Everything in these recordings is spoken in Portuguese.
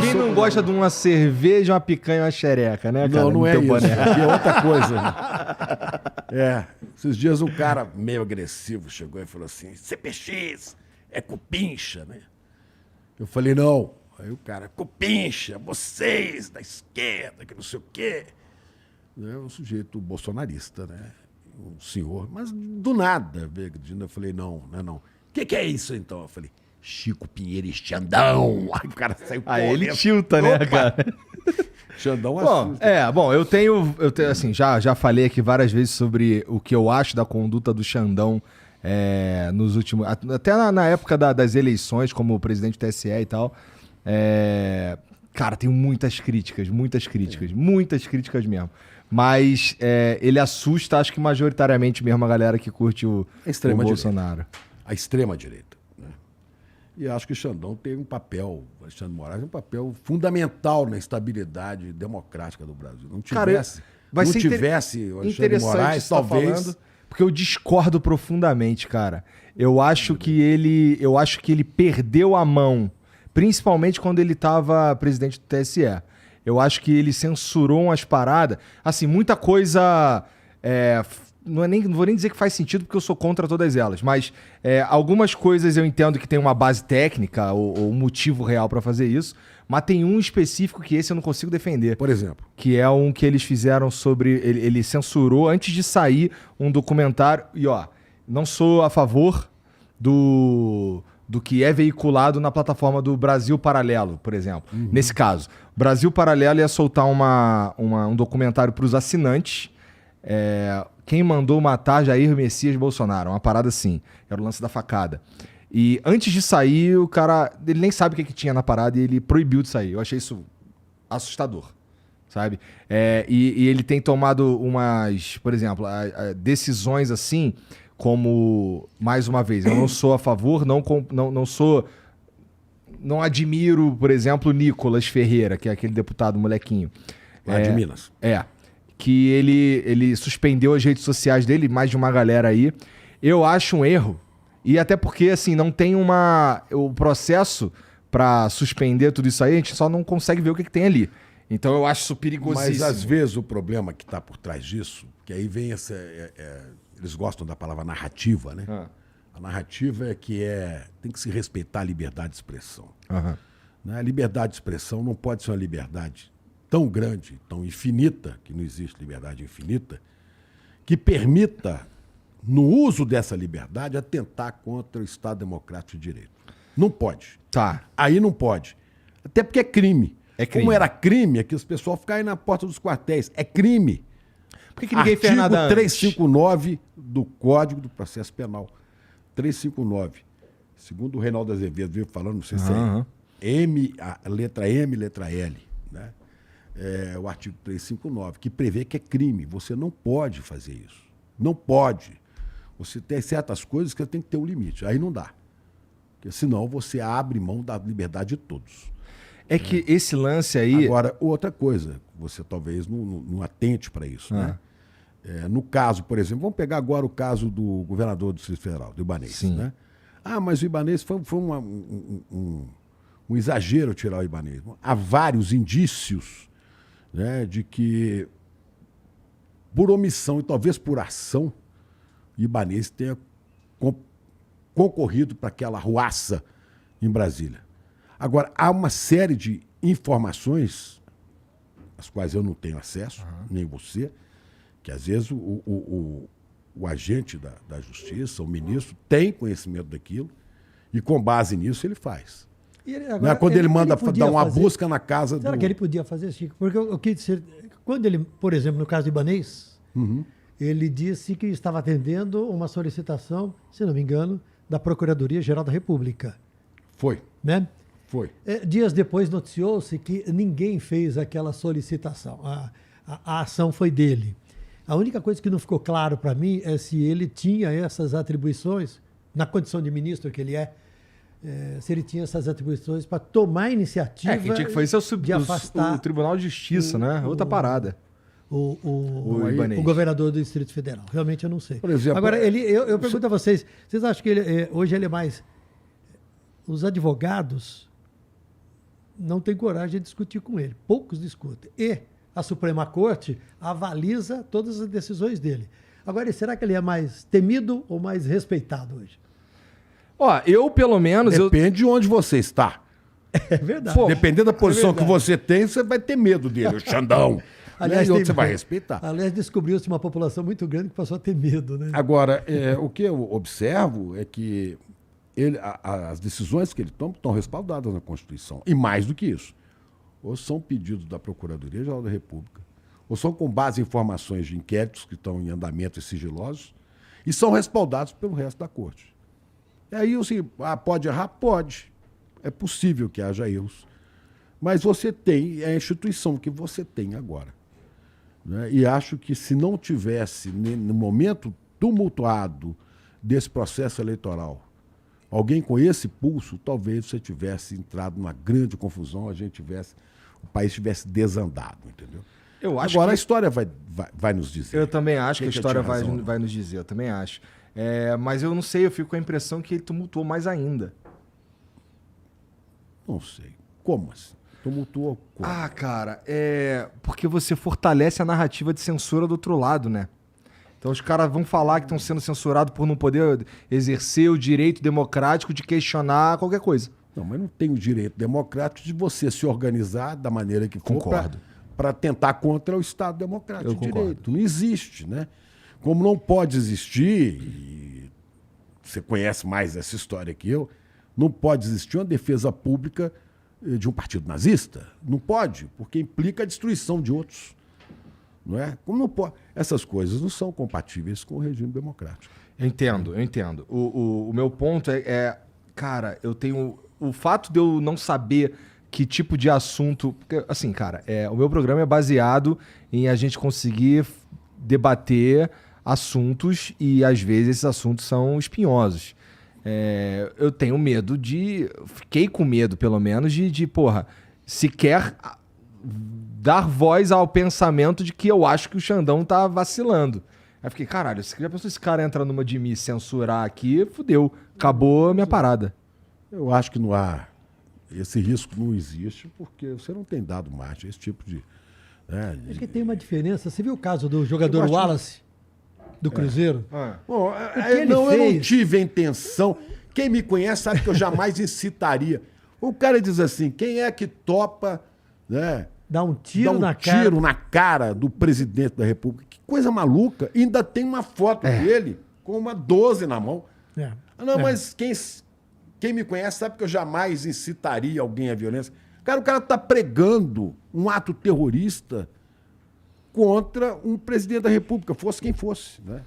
Quem não gosta de uma cerveja, uma picanha e uma xereca, né, cara? Não é isso. É outra coisa. Esses dias um cara meio agressivo chegou e falou assim, CPX é cupincha, né? Eu falei, não. Aí o cara, cupincha, vocês da esquerda, que não sei o quê. É um sujeito bolsonarista, né? Um senhor, mas do nada veio agredindo. Eu falei, não. O que é isso então? Eu falei, Chico Pinheiro e Xandão. Aí o cara saiu correndo. Aí ele tilta, né, cara? Xandão assusta. Eu tenho assim, já falei aqui várias vezes sobre o que eu acho da conduta do Xandão nos últimos... Até na época das eleições, como presidente do TSE e tal. Cara, tenho muitas críticas mesmo. Mas ele assusta, acho que majoritariamente mesmo a galera que curte o Bolsonaro. A extrema-direita. Né? E acho que o Xandão tem um papel, Alexandre de Moraes, um papel fundamental na estabilidade democrática do Brasil. Não tivesse, o Alexandre de Moraes, talvez... Falando, porque eu discordo profundamente, cara. Eu acho que ele perdeu a mão, principalmente quando ele estava presidente do TSE. Eu acho que ele censurou umas paradas. Assim, muita coisa... não vou nem dizer que faz sentido, porque eu sou contra todas elas. Mas algumas coisas eu entendo que tem uma base técnica ou um motivo real para fazer isso. Mas tem um específico que esse eu não consigo defender. Por exemplo? Que é um que eles fizeram sobre... Ele censurou antes de sair um documentário. E, não sou a favor do que é veiculado na plataforma do Brasil Paralelo, por exemplo. Uhum. Nesse caso, Brasil Paralelo ia soltar um documentário para os assinantes. Quem mandou matar Jair Messias Bolsonaro? Uma parada assim. Era o lance da facada. E antes de sair, o cara... Ele nem sabe o que tinha na parada e ele proibiu de sair. Eu achei isso assustador, sabe? E ele tem tomado umas... Por exemplo, decisões assim... Como, mais uma vez, eu não sou a favor, não admiro, por exemplo, o Nicolas Ferreira, que é aquele deputado molequinho. Lá de Minas. Que ele suspendeu as redes sociais dele, mais de uma galera aí. Eu acho um erro. E até porque, assim, não tem o processo para suspender tudo isso aí, a gente só não consegue ver o que tem ali. Então eu acho isso perigosíssimo. Mas às vezes o problema que está por trás disso, que aí vem essa... eles gostam da palavra narrativa, né? A narrativa tem que se respeitar a liberdade de expressão. Né? A liberdade de expressão não pode ser uma liberdade tão grande, tão infinita, que não existe liberdade infinita, que permita, no uso dessa liberdade, atentar contra o Estado Democrático de Direito. Não pode. Tá. Aí não pode. Até porque é crime. Como Como era crime, é que os pessoal ficam aí na porta dos quartéis. É crime. Por que ninguém fez nada antes? Artigo 359 do Código do Processo Penal. 359. Segundo o Reinaldo Azevedo veio falando, não sei se a letra M, letra L. Né? O artigo 359, que prevê que é crime. Você não pode fazer isso. Não pode. Você tem certas coisas que tem que ter um limite. Aí não dá. Porque senão você abre mão da liberdade de todos. Que esse lance aí... Agora, outra coisa, você talvez não atente para isso, né? No caso, por exemplo, vamos pegar agora o caso do governador do Distrito Federal, do Ibanez. Sim. Né? Mas o Ibanez foi um exagero tirar o Ibanez. Há vários indícios, né, de que, por omissão e talvez por ação, o Ibanez tenha concorrido para aquela ruaça em Brasília. Agora, há uma série de informações, às quais eu não tenho acesso, nem você, que às vezes o agente da justiça, o ministro, tem conhecimento daquilo e com base nisso ele faz. Agora, quando ele manda dar uma busca na casa Será que ele podia fazer, Chico? Porque quando ele, por exemplo, no caso do Ibanez, ele disse que estava atendendo uma solicitação, se não me engano, da Procuradoria-Geral da República. Foi. Né? Foi. Dias depois noticiou-se que ninguém fez aquela solicitação. A ação foi dele. A única coisa que não ficou claro para mim é se ele tinha essas atribuições, na condição de ministro que ele se ele tinha essas atribuições para tomar iniciativa quem tinha que fazer isso é de afastar o Tribunal de Justiça, né? Outra parada. O governador do Distrito Federal. Realmente eu não sei. Por exemplo, agora, eu pergunto a vocês acham que hoje ele é mais... Os advogados não tem coragem de discutir com ele. Poucos discutem. E a Suprema Corte avaliza todas as decisões dele. Agora, será que ele é mais temido ou mais respeitado hoje? Ó, eu pelo menos... Depende de onde você está. É verdade. Pô, Dependendo da posição que você tem, você vai ter medo dele, o Xandão. Aliás, e outro você vai respeitar. Aliás, descobriu-se uma população muito grande que passou a ter medo, né? Agora, o que eu observo é que as decisões que ele toma estão respaldadas na Constituição. E mais do que isso, ou são pedidos da Procuradoria-Geral da República, ou são com base em informações de inquéritos que estão em andamento e sigilosos, e são respaldados pelo resto da Corte. E aí, assim, pode errar? Pode. É possível que haja erros. Mas você tem a instituição que você tem agora. Né? E acho que se não tivesse, no momento tumultuado desse processo eleitoral, alguém com esse pulso, talvez você tivesse entrado numa grande confusão, o país tivesse desandado, entendeu? Eu acho Agora que... a história vai nos dizer. Eu também acho que a história razão, vai nos dizer, eu também acho. Mas eu não sei, eu fico com a impressão que ele tumultuou mais ainda. Não sei. Como assim? Tumultuou como? Ah, cara, porque você fortalece a narrativa de censura do outro lado, né? Então os caras vão falar que estão sendo censurados por não poder exercer o direito democrático de questionar qualquer coisa. Não, mas não tem o direito democrático de você se organizar da maneira que for. Concordo. Para tentar contra o Estado democrático. Eu concordo. Direito. Não existe, né? Como não pode existir, e você conhece mais essa história que eu, não pode existir uma defesa pública de um partido nazista. Não pode, porque implica a destruição de outros. Não é? Como não pode? Essas coisas não são compatíveis com o regime democrático. Eu entendo. O meu ponto cara, eu tenho... O fato de eu não saber que tipo de assunto... Porque, assim, cara, o meu programa é baseado em a gente conseguir debater assuntos e, às vezes, esses assuntos são espinhosos. Eu tenho medo fiquei com medo, pelo menos, porra, sequer dar voz ao pensamento de que eu acho que o Xandão tá vacilando. Aí fiquei, caralho, se esse cara entra numa de me censurar aqui, fudeu, acabou a minha parada. Eu acho que não há... Esse risco não existe porque você não tem dado margem a esse tipo de... Acho que tem uma diferença. Você viu o caso do jogador Wallace, do Cruzeiro? Bom, eu não tive a intenção. Quem me conhece sabe que eu jamais incitaria. O cara diz assim, quem é que topa, né, Dá um tiro na cara do presidente da República? Que coisa maluca. E ainda tem uma foto dele com uma 12 na mão. Mas quem me conhece sabe que eu jamais incitaria alguém à violência. Cara, o cara está pregando um ato terrorista contra um presidente da República, fosse quem fosse, né?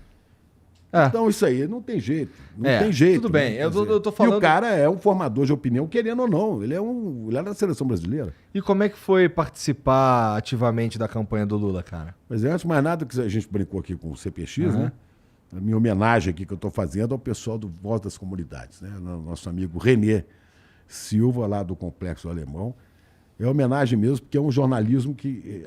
Então isso aí não tem jeito. Não tem jeito. Tudo bem, né? eu tô falando... E o cara é um formador de opinião, querendo ou não. Ele é da seleção brasileira. E como é que foi participar ativamente da campanha do Lula, cara? Mas antes de mais nada, que a gente brincou aqui com o CPX, né? A minha homenagem aqui que eu estou fazendo ao pessoal do Voz das Comunidades, né? Nosso amigo Renê Silva, lá do Complexo Alemão. É homenagem mesmo, porque é um jornalismo que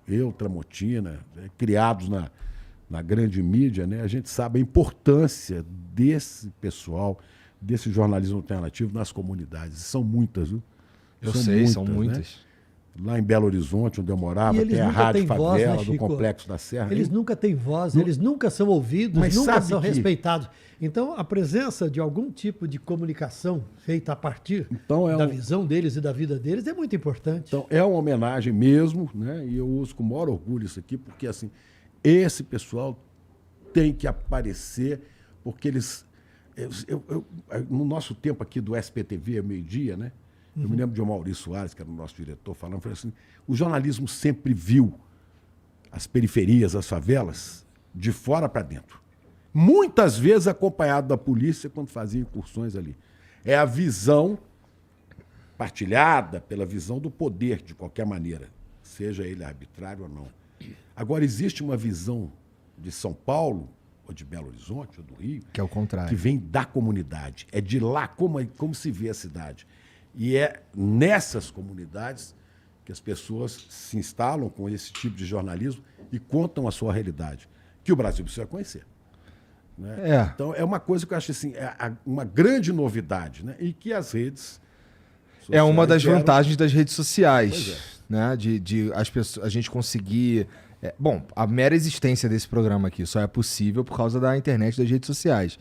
eu, Tramontina, criados na grande mídia, né? A gente sabe a importância desse pessoal, desse jornalismo alternativo nas comunidades. São muitas, viu? São muitas. Né? Lá em Belo Horizonte, onde eu morava, tem a Rádio Favela, do Complexo da Serra. Eles nunca têm voz, eles nunca são ouvidos, nunca são respeitados. Então, a presença de algum tipo de comunicação feita a partir da visão deles e da vida deles é muito importante. Então, é uma homenagem mesmo, né? E eu uso com o maior orgulho isso aqui, porque assim, esse pessoal tem que aparecer, porque eles... no nosso tempo aqui do SPTV, meio-dia, né? Eu me lembro de Maurício Soares, que era o nosso diretor, falando assim, o jornalismo sempre viu as periferias, as favelas, de fora para dentro. Muitas vezes acompanhado da polícia quando fazia incursões ali. É a visão partilhada pela visão do poder, de qualquer maneira, seja ele arbitrário ou não. Agora, existe uma visão de São Paulo, ou de Belo Horizonte, ou do Rio, que é o contrário, que vem da comunidade. É de lá como se vê a cidade. E é nessas comunidades que as pessoas se instalam com esse tipo de jornalismo e contam a sua realidade, que o Brasil precisa conhecer. Né? Então, é uma coisa que eu acho assim, uma grande novidade, né? E que as redes sociais. É uma das vieram- vantagens das redes sociais, Pois né? De as pessoas, a gente conseguir... bom, a mera existência desse programa aqui só é possível por causa da internet e das redes sociais.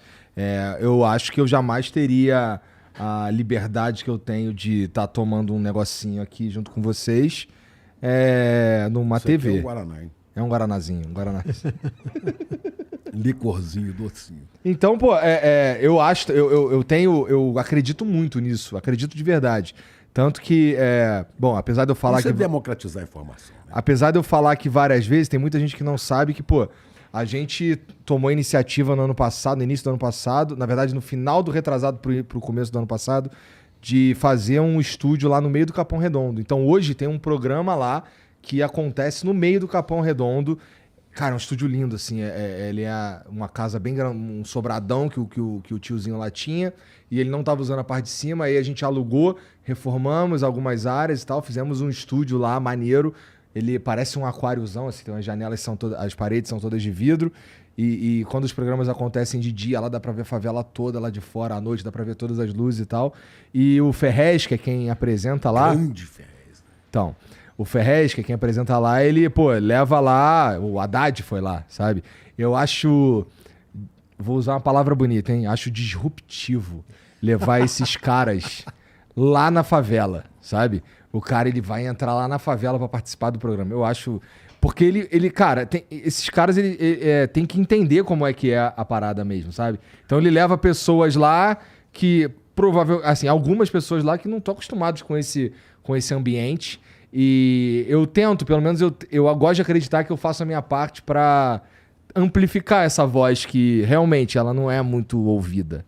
Eu acho que eu jamais teria a liberdade que eu tenho de estar tomando um negocinho aqui junto com vocês numa Isso aqui TV. É um Guaraná, hein? É um guaranazinho, um guaranazinho. Licorzinho, docinho. Então, pô, eu acho, eu acredito muito nisso, acredito de verdade. Tanto que, bom, apesar de eu falar Isso é que... democratizar a informação. Né? Apesar de eu falar que várias vezes, tem muita gente que não sabe que, pô, a gente tomou iniciativa no ano passado, no início do ano passado, na verdade no final do retrasado pro começo do ano passado, de fazer um estúdio lá no meio do Capão Redondo. Então hoje tem um programa lá que acontece no meio do Capão Redondo. Cara, é um estúdio lindo, assim. Ele é uma casa bem grande, um sobradão que o tiozinho lá tinha. E ele não estava usando a parte de cima. Aí a gente alugou, reformamos algumas áreas e tal. Fizemos um estúdio lá, maneiro. Ele parece um aquáriozão, assim. Tem umas janelas, as paredes são todas de vidro. E quando os programas acontecem de dia, lá dá pra ver a favela toda lá de fora. À noite dá pra ver todas as luzes e tal. E o Ferrez, que é quem apresenta lá... Grande Ferrez. Então... O Ferrez, que é quem apresenta lá, ele, pô, leva lá... O Haddad foi lá, sabe? Eu acho... Vou usar uma palavra bonita, hein? Acho disruptivo levar esses caras lá na favela, sabe? O cara, ele vai entrar lá na favela pra participar do programa. Eu acho... Porque ele cara, esses caras, ele tem que entender como é que é a parada mesmo, sabe? Então ele leva pessoas lá que... Provavelmente, assim, algumas pessoas lá que não estão acostumadas com esse ambiente... E eu tento, pelo menos eu gosto de acreditar que eu faço a minha parte pra amplificar essa voz que realmente ela não é muito ouvida.